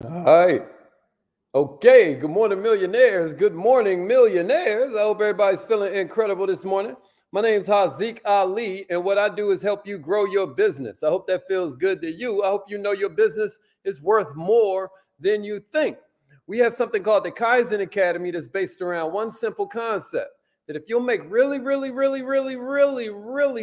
All right. Okay. Good morning, millionaires. Good morning, millionaires. I hope everybody's feeling incredible this morning. My name's Haziq Ali, and what I do is help you grow your business. I hope that feels good to you. I hope you know your business is worth more than you think. We have something called the Kaizen Academy that's based around one simple concept that if you'll make really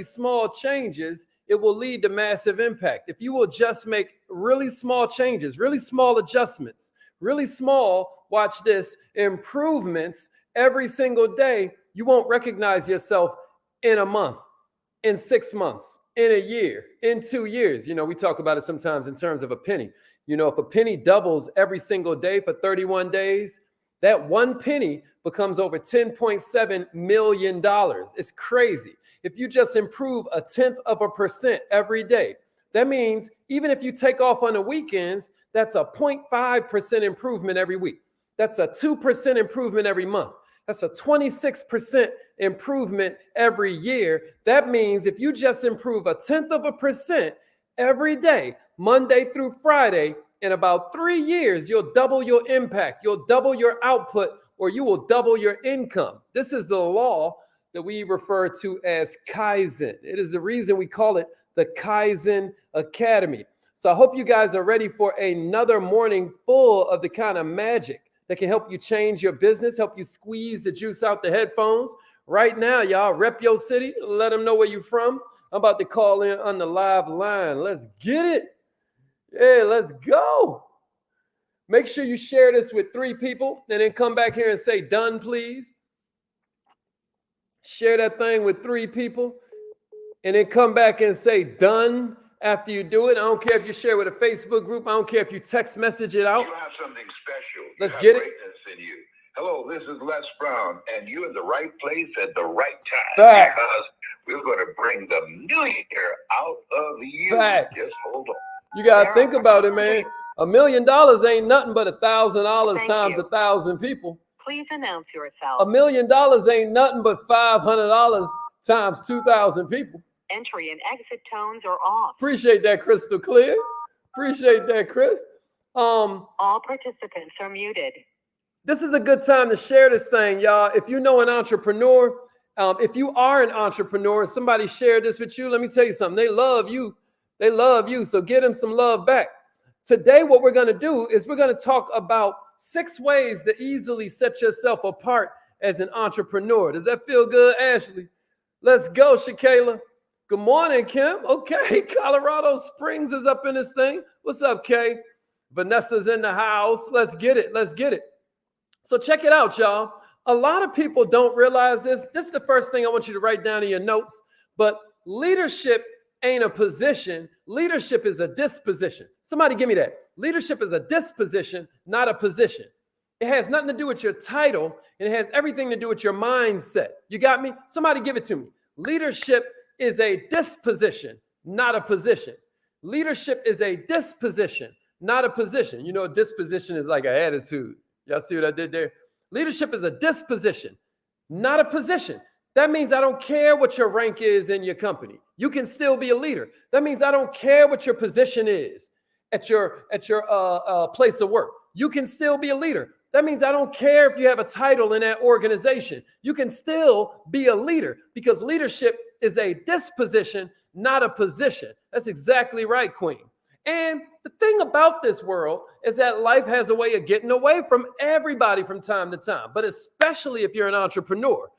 small changes, it will lead to massive impact. If you will just make really small changes, really small adjustments, really small, watch this, improvements every single day, you won't recognize yourself in a month, in 6 months, in a year, in 2 years. We talk about it sometimes in terms of a penny. If a penny doubles every single day for 31 days, that one penny becomes over $10.7 million. It's crazy. If you just improve 0.1% every day, that means even if you take off on the weekends, that's a 0.5% improvement every week. That's a 2% improvement every month. That's a 26% improvement every year. That means if you just improve 0.1% every day, Monday through Friday, in about 3 years, you'll double your impact, you'll double your output, or you will double your income. This is the law that we refer to as Kaizen. It is the reason we call it the Kaizen Academy. So I hope you guys are ready for another morning full of the kind of magic that can help you change your business, help you squeeze the juice out the headphones. Right now, y'all, rep your city, let them know where you're from. I'm about to call in on the live line. Let's get it. Yeah, let's go. Make sure you share this with 3 people and then come back here and say done, please. Share that thing with 3 people and then come back and say done after you do it. I don't care if you share with a Facebook group. I don't care if you text message it out. You have something special. Let's get it. In you. Hello, this is Les Brown, and you're in the right place at the right time. Facts. Because we're going to bring the millionaire out of you. Facts. Just hold on. You got to think about it, man. $1 million ain't nothing but $1,000 times 1,000 people. Please announce yourself. $1 million ain't nothing but $500 times 2,000 people. Entry and exit tones are off. Appreciate that, crystal clear. Appreciate that, Chris. All participants are muted. This is a good time to share this thing, y'all. If you know an entrepreneur, if you are an entrepreneur and somebody shared this with you, let me tell you something. They love you. They love you. So get them some love back. Today, what we're going to do is we're going to talk about 6 ways to easily set yourself apart as an entrepreneur. Does that feel good, Ashley? Let's go, Shakayla. Good morning, Kim. Okay, Colorado Springs is up in this thing. What's up, Kay? Vanessa's in the house. Let's get it. Let's get it. So check it out, y'all. A lot of people don't realize this. This is the first thing I want you to write down in your notes. But leadership ain't a position. Leadership is a disposition. Somebody give me that. Leadership is a disposition, not a position. It has nothing to do with your title. And it has everything to do with your mindset. You got me? Somebody give it to me. Leadership is a disposition, not a position. Leadership is a disposition, not a position. You know, a disposition is like an attitude. Y'all see what I did there? Leadership is a disposition, not a position. That means I don't care what your rank is in your company. You can still be a leader. That means I don't care what your position is at your place of work. You can still be a leader. That means I don't care if you have a title in that organization. You can still be a leader because leadership is a disposition, not a position. That's exactly right, Queen. And the thing about this world is that life has a way of getting away from everybody from time to time, but especially if you're an entrepreneur.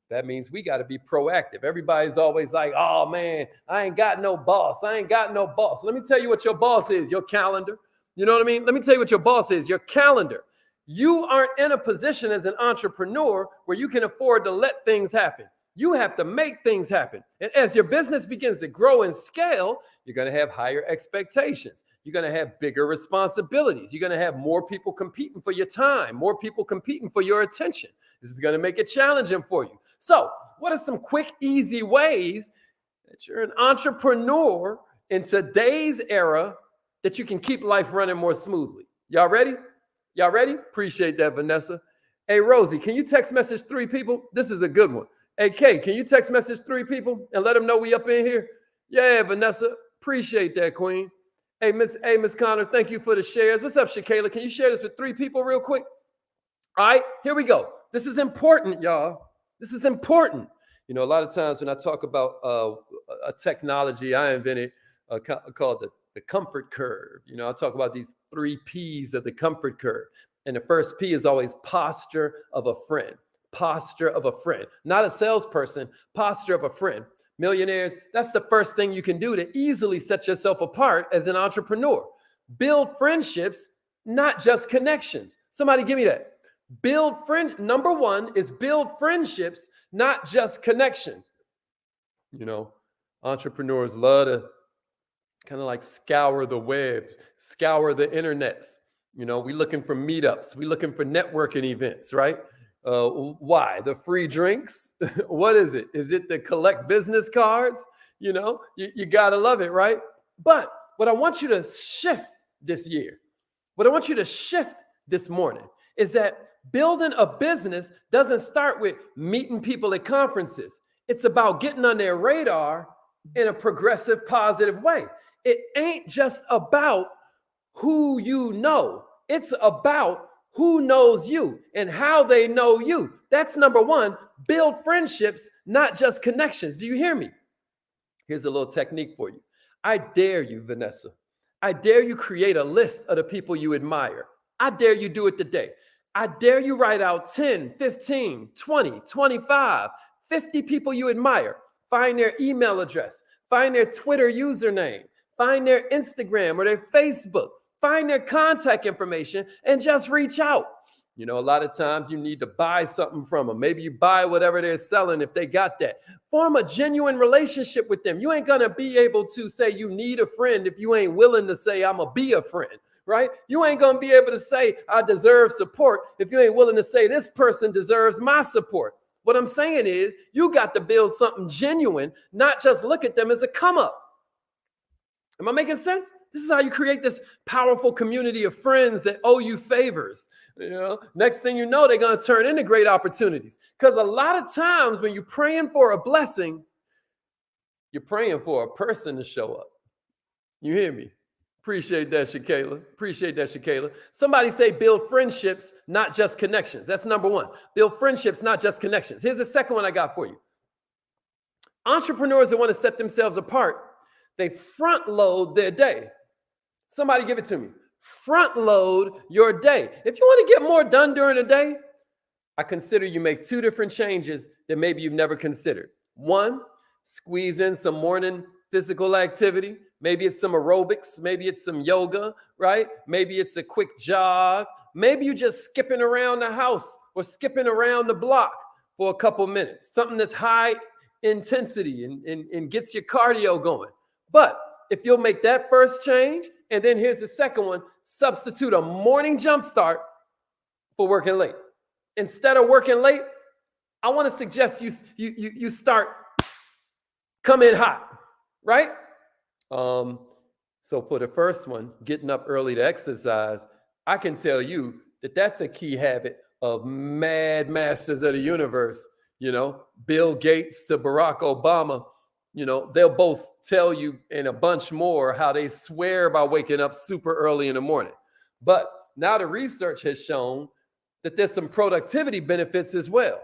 That means we got to be proactive. Everybody's always like, oh man, I ain't got no boss. I ain't got no boss. Let me tell you what your boss is, your calendar. You know what I mean? Let me tell you what your boss is, your calendar. You aren't in a position as an entrepreneur where you can afford to let things happen. You have to make things happen. And as your business begins to grow and scale, you're going to have higher expectations. You're going to have bigger responsibilities. You're going to have more people competing for your time, more people competing for your attention. This is going to make it challenging for you. So what are some quick, easy ways that you're an entrepreneur in today's era that you can keep life running more smoothly? Y'all ready? Y'all ready? Appreciate that, Vanessa. Hey, Rosie, can you text message 3 people? This is a good one. Hey, Kay, can you text message 3 people and let them know we up in here? Yeah, Vanessa, appreciate that, Queen. Miss Connor, thank you for the shares. What's up, Shakayla? Can you share this with 3 people real quick? All right, here we go. This is important, y'all. This is important. You know, a lot of times when I talk about a technology I invented called the comfort curve, you know, I talk about these 3 P's of the comfort curve. And the first P is always posture of a friend. Posture of a friend. Not a salesperson, posture of a friend. Millionaires, that's the first thing you can do to easily set yourself apart as an entrepreneur. Build friendships, not just connections. Somebody give me that. Number 1 is build friendships, not just connections. You know, entrepreneurs love to kind of like scour the web, scour the internets. You know, we looking for meetups, we looking for networking events, right? Why? The free drinks? What is it? Is it the collect business cards? You know, you gotta love it, right? But what I want you to shift this year, what I want you to shift this morning is that building a business doesn't start with meeting people at conferences. It's about getting on their radar in a progressive, positive way. It ain't just about who you know. It's about who knows you and how they know you. That's number 1. Build friendships, not just connections. Do you hear me? Here's a little technique for you. I dare you, Vanessa. I dare you create a list of the people you admire. I dare you do it today. I dare you write out 10, 15, 20, 25, 50 people you admire. Find their email address. Find their Twitter username. Find their Instagram or their Facebook. Find their contact information and just reach out. You know, a lot of times you need to buy something from them. Maybe you buy whatever they're selling if they got that. Form a genuine relationship with them. You ain't going to be able to say you need a friend if you ain't willing to say I'm going to be a friend, right? You ain't going to be able to say I deserve support if you ain't willing to say this person deserves my support. What I'm saying is you got to build something genuine, not just look at them as a come up. Am I making sense? This is how you create this powerful community of friends that owe you favors. You know, next thing you know, they're going to turn into great opportunities. Because a lot of times when you're praying for a blessing, you're praying for a person to show up. You hear me? Appreciate that, Shakayla. Appreciate that, Shakayla. Somebody say build friendships, not just connections. That's number 1. Build friendships, not just connections. Here's the second one I got for you. Entrepreneurs that want to set themselves apart, they front load their day. Somebody give it to me. Front load your day. If you want to get more done during the day, I consider you make 2 different changes that maybe you've never considered. 1, squeeze in some morning physical activity. Maybe it's some aerobics. Maybe it's some yoga, right? Maybe it's a quick jog. Maybe you're just skipping around the house or skipping around the block for a couple minutes. Something that's high intensity and gets your cardio going. But if you'll make that first change, and then here's the second one, substitute a morning jump start for working late. Instead of working late, I want to suggest you start come in hot, right? So for the first one, getting up early to exercise, I can tell you that that's a key habit of mad masters of the universe, you know, Bill Gates to Barack Obama. You know, they'll both tell you and a bunch more how they swear by waking up super early in the morning. But now the research has shown that there's some productivity benefits as well.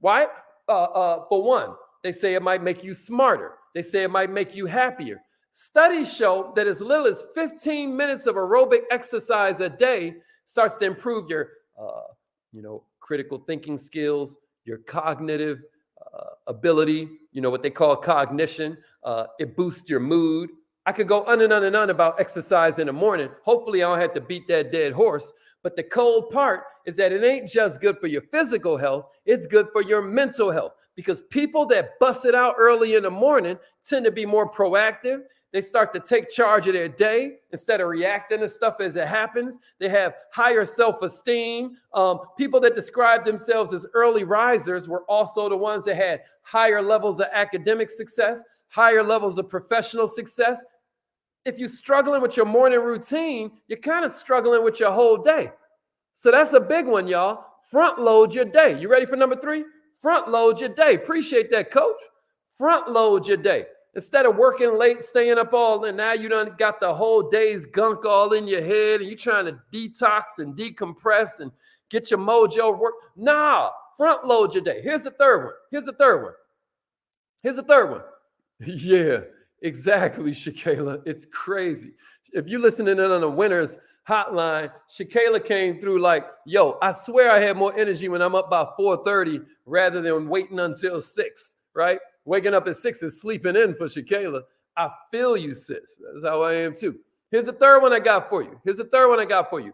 Why? For one, they say it might make you smarter. They say it might make you happier. Studies show that as little as 15 minutes of aerobic exercise a day starts to improve your, critical thinking skills, your cognitive ability, what they call cognition. It boosts your mood. I could go on and on and on about exercise in the morning. Hopefully I don't have to beat that dead horse. But the cold part is that it ain't just good for your physical health. It's good for your mental health, because people that bust it out early in the morning tend to be more proactive. They start to take charge of their day instead of reacting to stuff as it happens. They have higher self-esteem. People that describe themselves as early risers were also the ones that had higher levels of academic success, higher levels of professional success. If you're struggling with your morning routine, you're kind of struggling with your whole day. So that's a big one, y'all. Front load your day. You ready for number 3? Front load your day. Appreciate that, coach. Front load your day. Instead of working late, staying up all night, now you done got the whole day's gunk all in your head and you're trying to detox and decompress and get your mojo work. Nah, front load your day. Here's the third one. Here's the third one. Here's the third one. Yeah, exactly, Shakayla. It's crazy. If you're listening in on the winner's hotline, Shakayla came through like, yo, I swear I have more energy when I'm up by 4:30 rather than waiting until 6, right? Waking up at 6 and sleeping in for Shakayla. I feel you, sis. That's how I am too. Here's the third one I got for you. Here's the third one I got for you.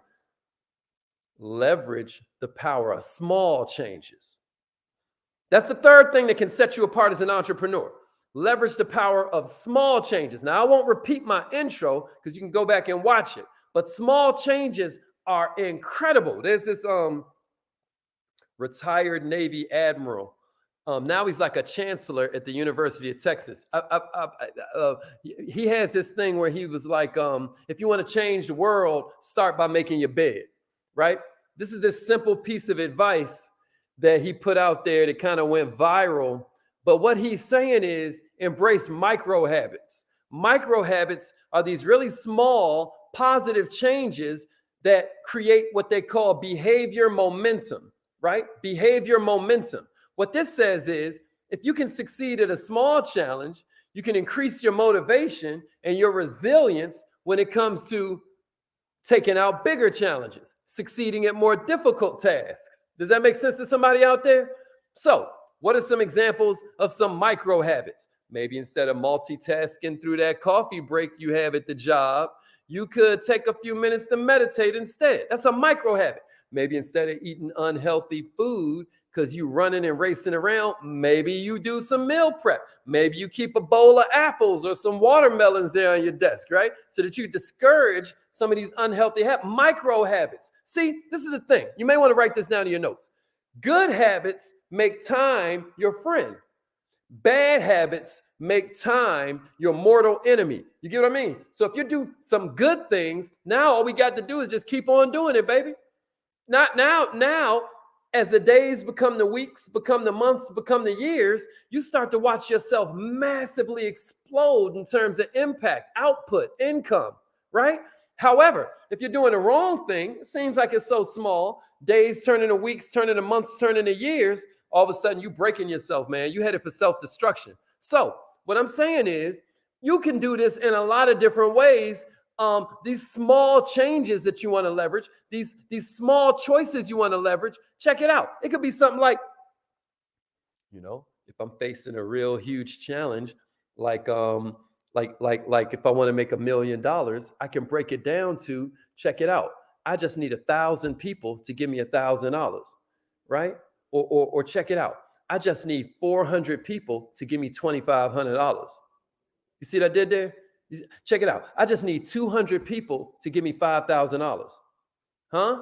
Leverage the power of small changes. That's the third thing that can set you apart as an entrepreneur. Leverage the power of small changes. Now, I won't repeat my intro because you can go back and watch it. But small changes are incredible. There's this retired Navy admiral. Now he's like a chancellor at the University of Texas. He has this thing where he was like, if you want to change the world, start by making your bed, right? This is this simple piece of advice that he put out there that kind of went viral. But what he's saying is embrace micro habits. Micro habits are these really small, positive changes that create what they call behavior momentum, right? Behavior momentum. What this says is if you can succeed at a small challenge, you can increase your motivation and your resilience when it comes to taking out bigger challenges, succeeding at more difficult tasks. Does that make sense to somebody out there? So, what are some examples of some micro habits? Maybe instead of multitasking through that coffee break you have at the job, you could take a few minutes to meditate instead. That's a micro habit. Maybe instead of eating unhealthy food because you running and racing around, maybe you do some meal prep. Maybe you keep a bowl of apples or some watermelons there on your desk, right? So that you discourage some of these unhealthy micro habits. See, this is the thing. You may want to write this down in your notes. Good habits make time your friend. Bad habits make time your mortal enemy. You get what I mean? So if you do some good things, now all we got to do is just keep on doing it, baby. Now, as the days become the weeks, become the months, become the years, you start to watch yourself massively explode in terms of impact, output, income, right? However, if you're doing the wrong thing, it seems like it's so small, days turn into weeks, turn into months, turn into years, all of a sudden you breaking yourself, man. You headed for self-destruction. So what I'm saying is you can do this in a lot of different ways. These small changes that you want to leverage, these small choices you want to leverage, check it out. It could be something like, if I'm facing a real huge challenge, like if I want to make $1 million, I can break it down to, check it out. I just need 1,000 people to give me $1,000, right? Or check it out. I just need 400 people to give me $2,500. You see what I did there? Check it out. I just need 200 people to give me $5,000. Huh?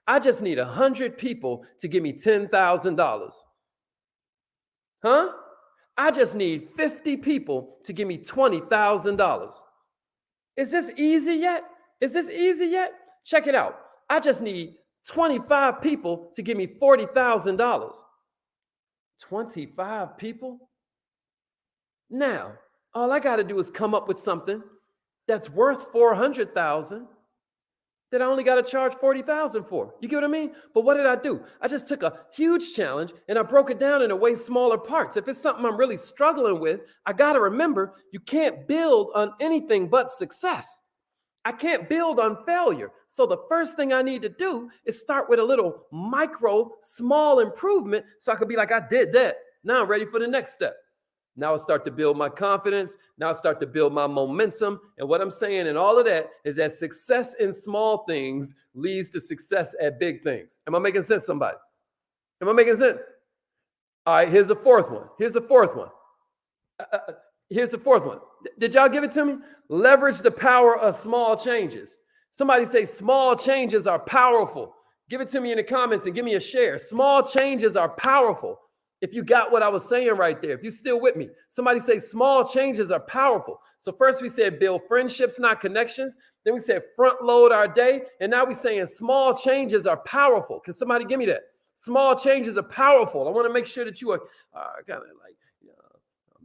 I just need 100 people to give me $10,000. Huh? I just need 50 people to give me $20,000. Is this easy yet? Is this easy yet? Check it out. I just need 25 people to give me $40,000. 25 people? Now, all I got to do is come up with something that's worth $400,000 that I only got to charge $40,000 for. You get what I mean? But what did I do? I just took a huge challenge and I broke it down into way smaller parts. If it's something I'm really struggling with, I got to remember you can't build on anything but success. I can't build on failure. So the first thing I need to do is start with a little micro, small improvement so I could be like, I did that. Now I'm ready for the next step. Now I start to build my confidence. Now I start to build my momentum. And what I'm saying in all of that is that success in small things leads to success at big things. Am I making sense, somebody? Am I making sense? All right, here's the fourth one. Here's the fourth one. Here's the fourth one. Did y'all give it to me? Leverage the power of small changes. Somebody say small changes are powerful. Give it to me in the comments and give me a share. Small changes are powerful. If you got what I was saying right there, if you're still with me, somebody say small changes are powerful. So first we said build friendships, not connections. Then we said front load our day. And now we're saying small changes are powerful. Can somebody give me that? Small changes are powerful. I want to make sure that you are kind of like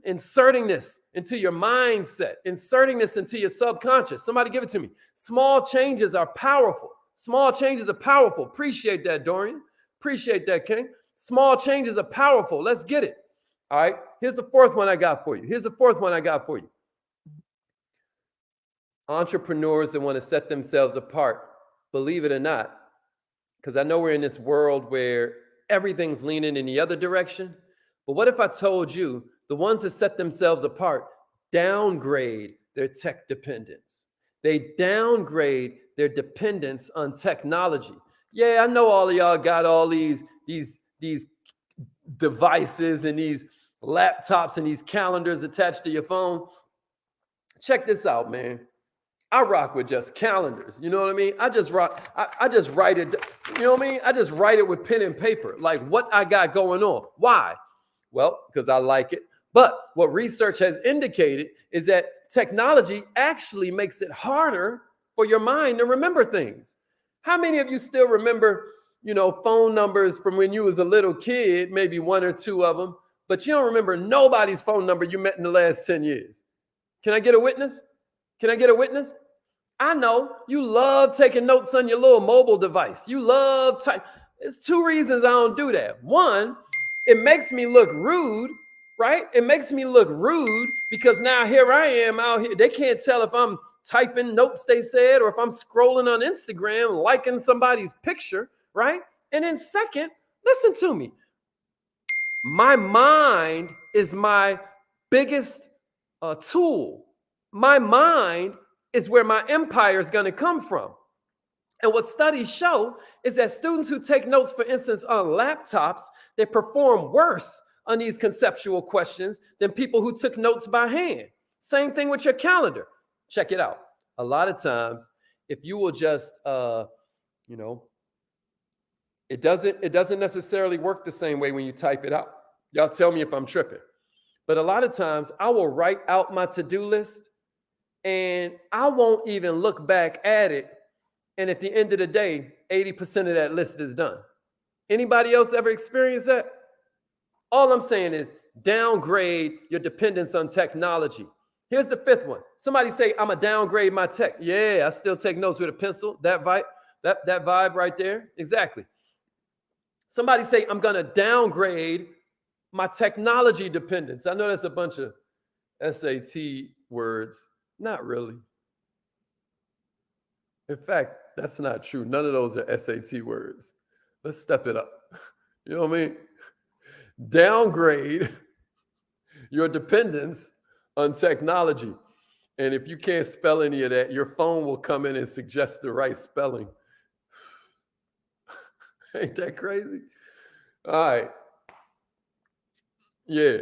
inserting this into your mindset, inserting this into your subconscious. Somebody give it to me. Small changes are powerful. Small changes are powerful. Appreciate that, Dorian. Appreciate that, King. Small changes are powerful. Let's get it. All right. Here's the fourth one I got for you. Entrepreneurs that want to set themselves apart, believe it or not, because I know we're in this world where everything's leaning in the other direction. But what if I told you the ones that set themselves apart downgrade their tech dependence? They downgrade their dependence on technology. Yeah, I know all of y'all got all these devices and these laptops and these calendars attached to your phone. Check this out, man. I rock with just calendars. You know what I mean? I just write it. You know what I mean? I just write it with pen and paper, like what I got going on. Why? Well, because I like it. But what research has indicated is that technology actually makes it harder for your mind to remember things. How many of you still remember, phone numbers from when you was a little kid, maybe one or two of them, but you don't remember nobody's phone number you met in the last 10 years? Can I get a witness? Can I get a witness? I know you love taking notes on your little mobile device. You love type. There's two reasons I don't do that. One, it makes me look rude, right? It makes me look rude because now here I am out here. They can't tell if I'm typing notes they said or if I'm scrolling on Instagram, liking somebody's picture, right? And then second, listen to me. My mind is my biggest tool. My mind is where my empire is going to come from. And what studies show is that students who take notes, for instance, on laptops, they perform worse on these conceptual questions than people who took notes by hand. Same thing with your calendar. Check it out. A lot of times, if you will just, it doesn't necessarily work the same way when you type it out. Y'all tell me if I'm tripping. But a lot of times, I will write out my to-do list, and I won't even look back at it. And at the end of the day, 80% of that list is done. Anybody else ever experienced that? All I'm saying is downgrade your dependence on technology. Here's the fifth one. Somebody say, I'm going to downgrade my tech. Yeah, I still take notes with a pencil. That vibe right there. Exactly. Somebody say, I'm going to downgrade my technology dependence. I know that's a bunch of SAT words. Not really. In fact, that's not true. None of those are SAT words. Let's step it up. You know what I mean? Downgrade your dependence on technology. And if you can't spell any of that, your phone will come in and suggest the right spelling. Ain't that crazy? All right. Yeah.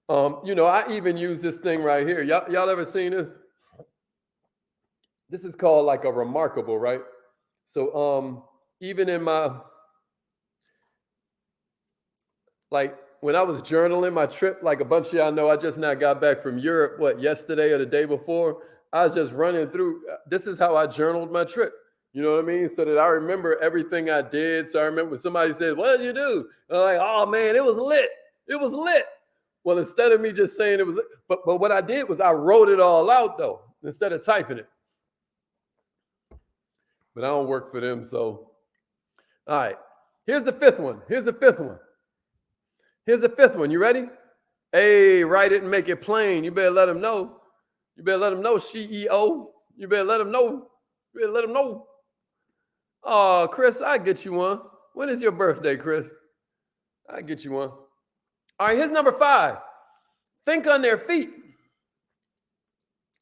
I even use this thing right here. Y'all ever seen this? This is called like a remarkable, right? So even in my, like when I was journaling my trip, like a bunch of y'all know, I just now got back from Europe, yesterday or the day before. I was just running through, this is how I journaled my trip. You know what I mean? So that I remember everything I did. So I remember when somebody said, what did you do? I'm like, oh man, it was lit. It was lit. Well, instead of me just saying it was lit, but what I did was I wrote it all out though, instead of typing it. But I don't work for them, so. All right, here's the fifth one. Here's the fifth one. You ready? Hey, write it and make it plain. You better let them know. CEO. You better let them know. Oh, Chris, I get you one. When is your birthday, Chris? I get you one. All right, here's number 5. Think on their feet.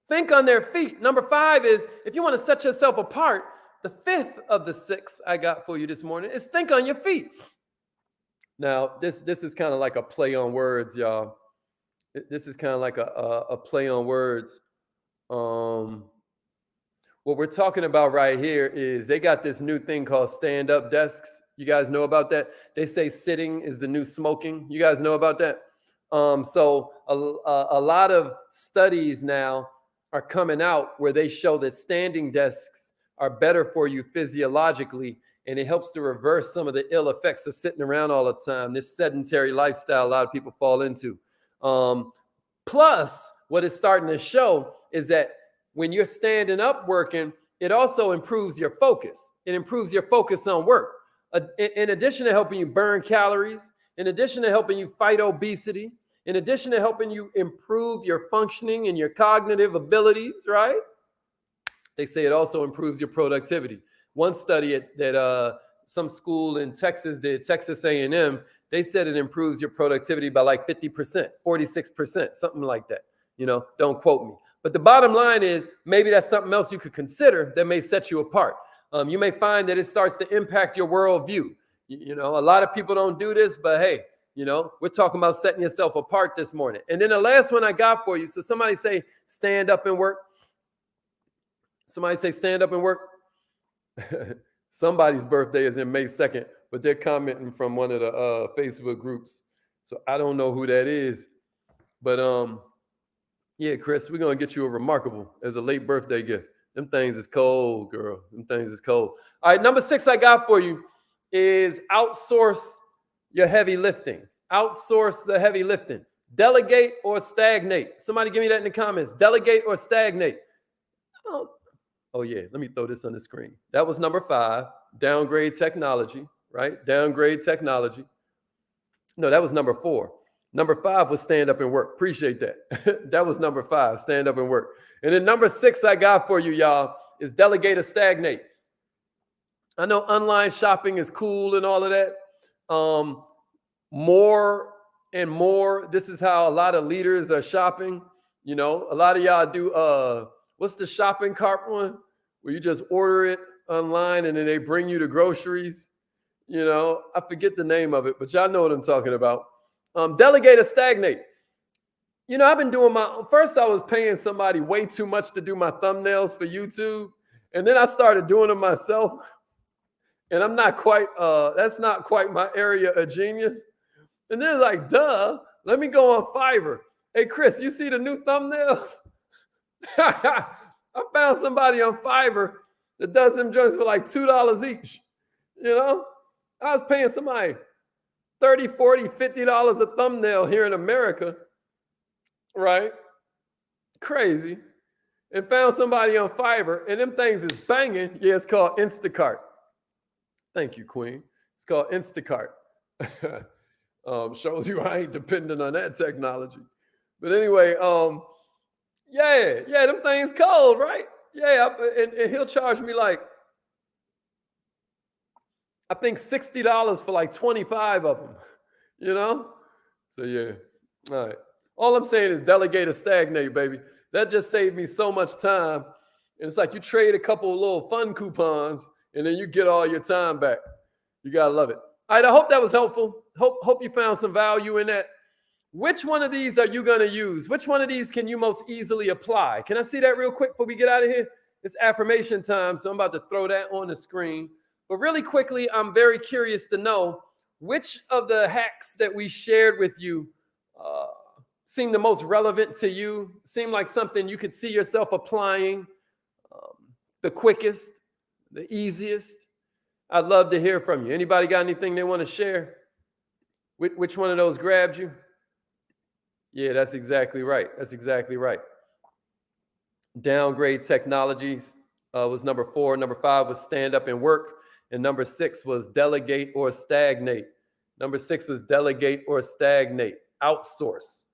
Think on their feet. Number 5 is, if you want to set yourself apart, the 5th of the 6 I got for you this morning is think on your feet. Now, this is kind of like a play on words, y'all. This is kind of like a play on words. What we're talking about right here is they got this new thing called stand-up desks. You guys know about that? They say sitting is the new smoking. You guys know about that? So a lot of studies now are coming out where they show that standing desks are better for you physiologically, and it helps to reverse some of the ill effects of sitting around all the time, this sedentary lifestyle a lot of people fall into. Plus, what it's starting to show is that when you're standing up working, it also improves your focus. It improves your focus on work. In addition to helping you burn calories, in addition to helping you fight obesity, in addition to helping you improve your functioning and your cognitive abilities, right? They say it also improves your productivity. One study that some school in Texas did, Texas A&M, they said it improves your productivity by like 50%, 46%, something like that. Don't quote me. But the bottom line is maybe that's something else you could consider that may set you apart. You may find that it starts to impact your worldview. A lot of people don't do this, but hey, we're talking about setting yourself apart this morning. And then the last one I got for you. So somebody say, stand up and work. Somebody say, stand up and work. Somebody's birthday is in May 2nd, but they're commenting from one of the Facebook groups. So I don't know who that is. But yeah, Chris, we're going to get you a remarkable as a late birthday gift. Them things is cold, girl. Them things is cold. All right, number 6 I got for you is outsource your heavy lifting. Outsource the heavy lifting. Delegate or stagnate. Somebody give me that in the comments. Delegate or stagnate. Oh yeah, let me throw this on the screen. That was number 5, downgrade technology, right? Downgrade technology. No, that was number 4. Number 5 was stand up and work. Appreciate that. That was number 5, stand up and work. And then number 6 I got for you, y'all, is delegate or stagnate. I know online shopping is cool and all of that. More and more, this is how a lot of leaders are shopping. A lot of y'all do, what's the shopping cart one? Where you just order it online and then they bring you the groceries. I forget the name of it, but y'all know what I'm talking about. Delegate or stagnate. I've been doing first I was paying somebody way too much to do my thumbnails for YouTube. And then I started doing them myself. And I'm not quite, that's not quite my area of genius. And then like, duh, let me go on Fiverr. Hey, Chris, you see the new thumbnails? I found somebody on Fiverr that does them joints for like $2 each. I was paying somebody $30, $40, $50 a thumbnail here in America, right? Crazy. And found somebody on Fiverr, and them things is banging. Yeah, it's called Instacart. Thank you, Queen. It's called Instacart. Shows you I ain't dependent on that technology. But anyway, yeah, them things cold, right? Yeah, and he'll charge me like, I think $60 for like 25 of them, So yeah, all right. All I'm saying is delegate or stagnate, baby. That just saved me so much time. And it's like you trade a couple of little fun coupons and then you get all your time back. You got to love it. All right, I hope that was helpful. Hope you found some value in that. Which one of these are you going to use? Which one of these can you most easily apply? Can I see that real quick before we get out of here? It's affirmation time, so I'm about to throw that on the screen. But really quickly, I'm very curious to know which of the hacks that we shared with you seem the most relevant to you, seem like something you could see yourself applying the quickest, the easiest. I'd love to hear from you. Anybody got anything they want to share? Which one of those grabbed you? Yeah, that's exactly right. That's exactly right. Downgrade technologies was number 4. Number 5 was stand up and work. And number 6 was delegate or stagnate. Number 6 was delegate or stagnate. Outsource.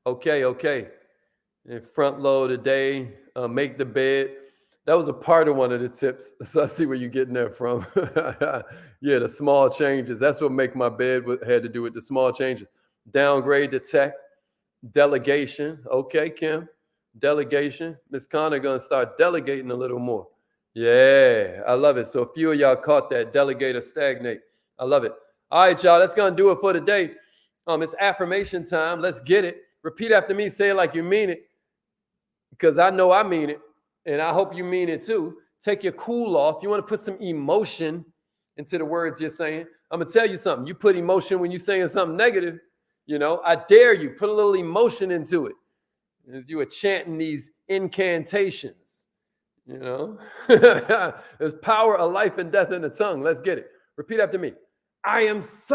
Okay. And front load a day, make the bed. That was a part of one of the tips. So I see where you're getting that from. Yeah, the small changes. That's what make my bed had to do with the small changes. Downgrade the tech. Delegation. Okay, Kim. Delegation. Miss Connor going to start delegating a little more. Yeah, I love it. So a few of y'all caught that. Delegate or stagnate. I love it. All right, y'all. That's going to do it for today. It's affirmation time. Let's get it. Repeat after me. Say it like you mean it. Because I know I mean it. And I hope you mean it too. Take your cool off. You want to put some emotion into the words you're saying. I'm going to tell you something. You put emotion when you're saying something negative. I dare you. Put a little emotion into it. As you are chanting these incantations. There's power of life and death in the tongue. Let's get it. Repeat after me. I am so